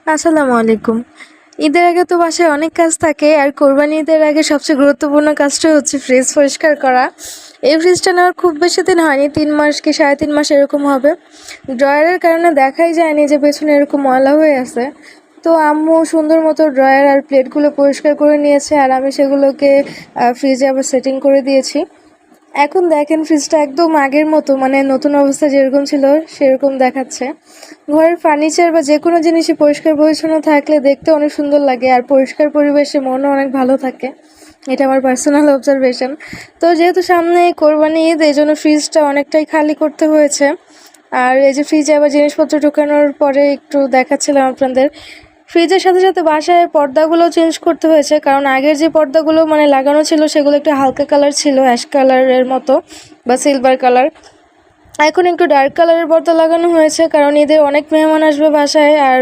আসসালামু আলাইকুম। ঈদের আগে তো বাসায় অনেক কাজ থাকে, আর কোরবানি ঈদের আগে সবচেয়ে গুরুত্বপূর্ণ কাজটা হচ্ছে ফ্রিজ পরিষ্কার করা। এই ফ্রিজটা নেওয়ার খুব বেশি দিন হয়নি, 3 মাস কি 3.5 মাস এরকম হবে। ড্রয়ারের কারণে দেখাই যায়নি যে পেছনে এরকম ময়লা হয়ে আছে। তো আম্মু সুন্দর মতো ড্রয়ার আর প্লেটগুলো পরিষ্কার করে নিয়েছে, আর আমি সেগুলোকে ফ্রিজে আবার সেটিং করে দিয়েছি। এখন দেখেন ফ্রিজটা একদম আগের মতো, মানে নতুন অবস্থা যেরকম ছিল সেরকম দেখাচ্ছে। ঘরের ফার্নিচার বা যে কোনো জিনিসই পরিষ্কার পরিচ্ছন্ন থাকলে দেখতে অনেক সুন্দর লাগে, আর পরিষ্কার পরিবেশে মনও অনেক ভালো থাকে। এটা আমার পার্সোনাল অবজারভেশন। তো যেহেতু সামনে কোরবানি ঈদ, এই জন্য ফ্রিজটা অনেকটাই খালি করতে হয়েছে। আর এই যে ফ্রিজে আবার জিনিসপত্র ঢোকানোর পরে একটু দেখাচ্ছিলাম আপনাদের, ফ্রিজের সাথে সাথে বাসায় পর্দাগুলো চেঞ্জ করতে হয়েছে, কারণ আগের যে পর্দাগুলো মানে লাগানো ছিল সেগুলো একটু হালকা কালার ছিল, অ্যাশ কালারের মতো বা সিলভার কালার। এখন একটু ডার্ক কালারের পর্দা লাগানো হয়েছে, কারণ ঈদে অনেক মেহমান আসবে বাসায়, আর